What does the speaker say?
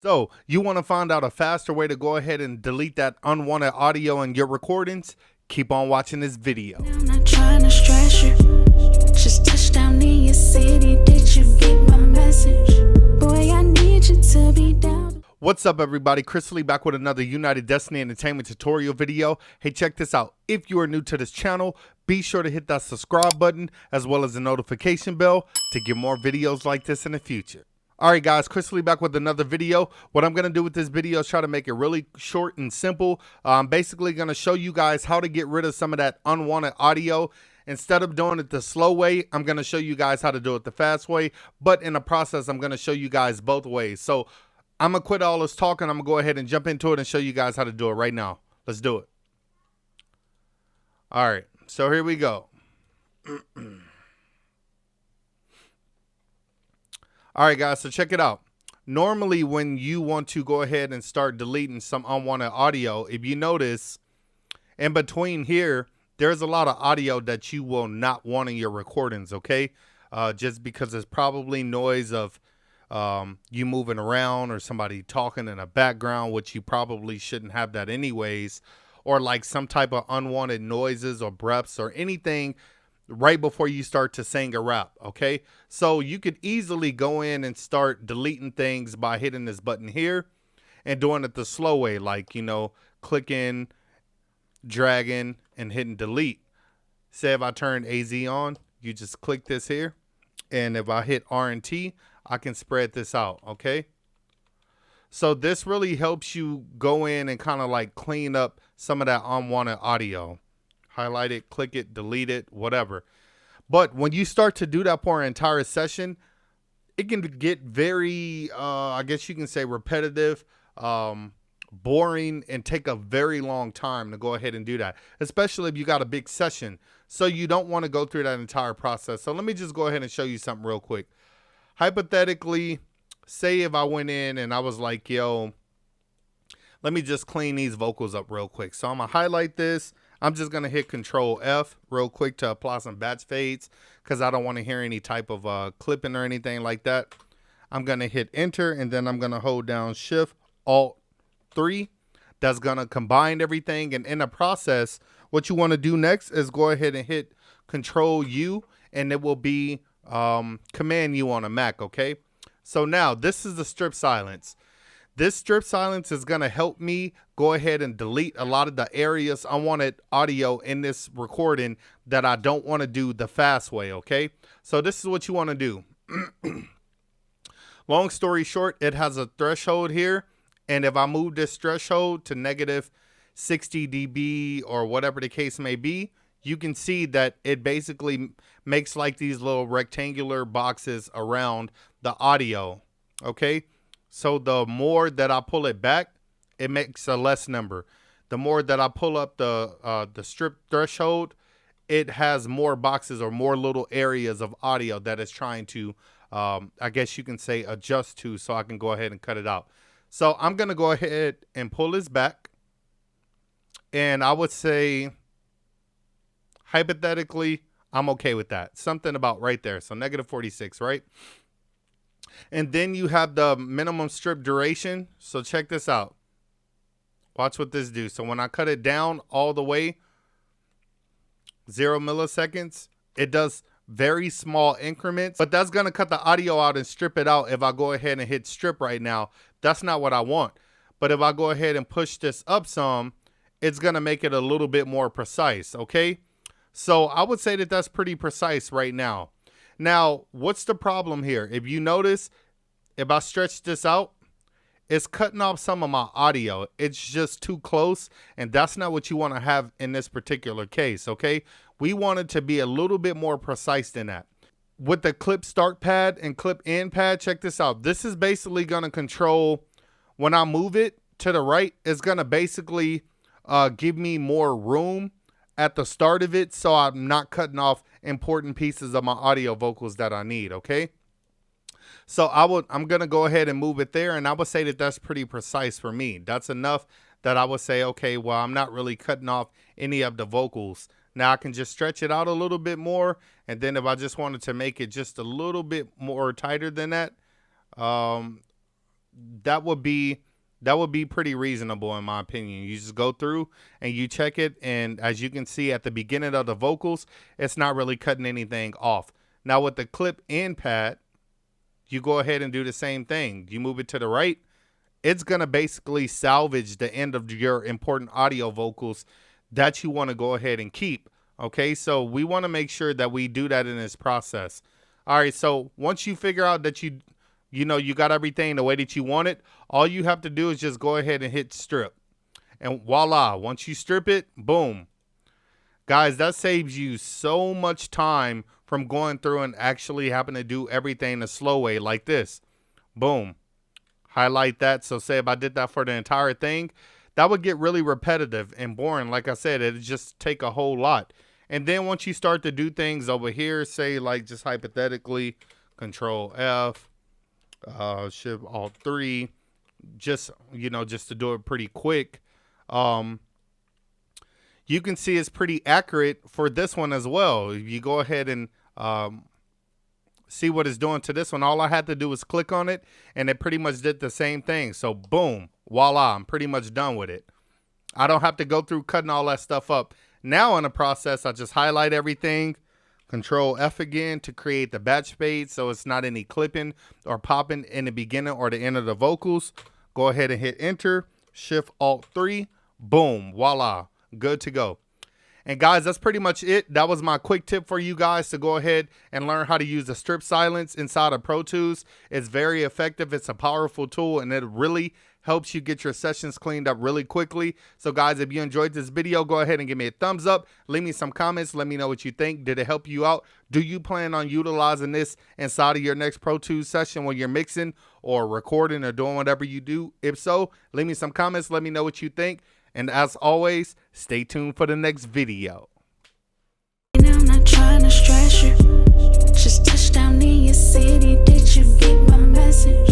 So, you want to find out a faster way to go ahead and delete that unwanted audio in your recordings? Keep on watching this video. I'm not trying to stress you. Just touched down in your city. Did you get my message? Boy, I need you to be down. What's up, everybody? Chris Lee back with another United Destiny Entertainment tutorial video. Hey, check this out. If you are new to this channel, be sure to hit that subscribe button as well as the notification bell to get more videos like this in the future. All right, guys, Chris Lee back with another video. What I'm going to do with this video is try to make it really short and simple. I'm basically going to show you guys how to get rid of some of that unwanted audio. Instead of doing it the slow way, I'm going to show you guys how to do it the fast way. But in the process, I'm going to show you guys both ways. So I'm going to quit all this talking. I'm going to go ahead and jump into it and show you guys how to do it right now. Let's do it. All right, so here we go. All right, guys, so check it out. Normally, when you want to go ahead and start deleting some unwanted audio, if you notice, in between here, there's a lot of audio that you will not want in your recordings, okay? Just because it's probably noise of you moving around or somebody talking in the background, which you probably shouldn't have that anyways, or like some type of unwanted noises or breaths or anything right before you start to sing a rap, okay? So you could easily go in and start deleting things by hitting this button here and doing it the slow way, like, you know, clicking, dragging, and hitting delete. Say if I turn AZ on, you just click this here, and if I hit R and T, I can spread this out, okay? So this really helps you go in and kind of like clean up some of that unwanted audio. Highlight it, click it, delete it, whatever. But when you start to do that for an entire session, it can get very, I guess you can say repetitive, boring, and take a very long time to go ahead and do that, especially if you got a big session. So you don't want to go through that entire process. So let me just go ahead and show you something real quick. Hypothetically, say if I went in and I was like, yo, let me just clean these vocals up real quick. So I'm going to highlight this. I'm just going to hit Control F real quick to apply some batch fades because I don't want to hear any type of clipping or anything like that. I'm going to hit Enter, and then I'm going to hold down Shift Alt 3. That's going to combine everything. And in the process, what you want to do next is go ahead and hit Control U, and it will be Command U on a Mac, okay? So now this is the strip silence. This strip silence is going to help me go ahead and delete a lot of the areas unwanted audio in this recording that I don't want to do the fast way, okay? So this is what you want to do. Long story short, it has a threshold here, and if I move this threshold to negative 60 dB or whatever the case may be, you can see that it basically makes like these little rectangular boxes around the audio, okay? So the more that I pull it back, it makes a less number. The more that I pull up the strip threshold, it has more boxes or more little areas of audio that it's trying to, I guess you can say, adjust to, so I can go ahead and cut it out. So I'm going to go ahead and pull this back. And I would say, hypothetically, I'm okay with that. Something about right there. So negative 46, right? And then you have the minimum strip duration. So check this out. Watch what this do. So when I cut it down all the way, 0 milliseconds, it does very small increments. But that's going to cut the audio out and strip it out if I go ahead and hit strip right now. That's not what I want. But if I go ahead and push this up some, it's going to make it a little bit more precise, okay? So I would say that that's pretty precise right now. Now, what's the problem here? If you notice, if I stretch this out, it's cutting off some of my audio. It's just too close, and that's not what you want to have in this particular case, okay? We want it to be a little bit more precise than that. With the clip start pad and clip end pad, check this out. This is basically going to control, when I move it to the right, it's going to basically give me more room at the start of it, so I'm not cutting off important pieces of my audio vocals that I need, okay? So I'm going to go ahead and move it there, and I would say that that's pretty precise for me. That's enough that I would say, okay, well, I'm not really cutting off any of the vocals. Now I can just stretch it out a little bit more, and then if I just wanted to make it just a little bit more tighter than that, that would be pretty reasonable in my opinion. You just go through and you check it, and as you can see at the beginning of the vocals, it's not really cutting anything off. Now with the clip in pad, you go ahead and do the same thing. You move it to the right, it's gonna basically salvage the end of your important audio vocals that you want to go ahead and keep. Okay, so we want to make sure that we do that in this process. All right, so once you figure out that you got everything the way that you want it, all you have to do is just go ahead and hit strip. And voila, once you strip it, boom. Guys, that saves you so much time from going through and actually having to do everything the slow way like this. Boom. Highlight that. So say if I did that for the entire thing, that would get really repetitive and boring. Like I said, it'd just take a whole lot. And then once you start to do things over here, say like just hypothetically, Control F, Shift Alt 3, just to do it pretty quick. You can see it's pretty accurate for this one as well. If you go ahead and see what it's doing to this one, all I had to do was click on it and it pretty much did the same thing. So boom, voila, I'm pretty much done with it. I don't have to go through cutting all that stuff up. Now in the process, I just highlight everything, Control F again to create the batch fade so it's not any clipping or popping in the beginning or the end of the vocals. Go ahead and hit enter, Shift Alt 3, boom, voila, good to go. And guys, that's pretty much it. That was my quick tip for you guys to go ahead and learn how to use the strip silence inside of Pro Tools. It's very effective. It's a powerful tool, and it really helps you get your sessions cleaned up really quickly. So guys, if you enjoyed this video, go ahead and give me a thumbs up. Leave me some comments. Let me know what you think. Did it help you out? Do you plan on utilizing this inside of your next Pro Tools session when you're mixing or recording or doing whatever you do? If so, leave me some comments. Let me know what you think. And as always, stay tuned for the next video. Now I'm not trying to stress you. Just touched down in your city. Did you get my message?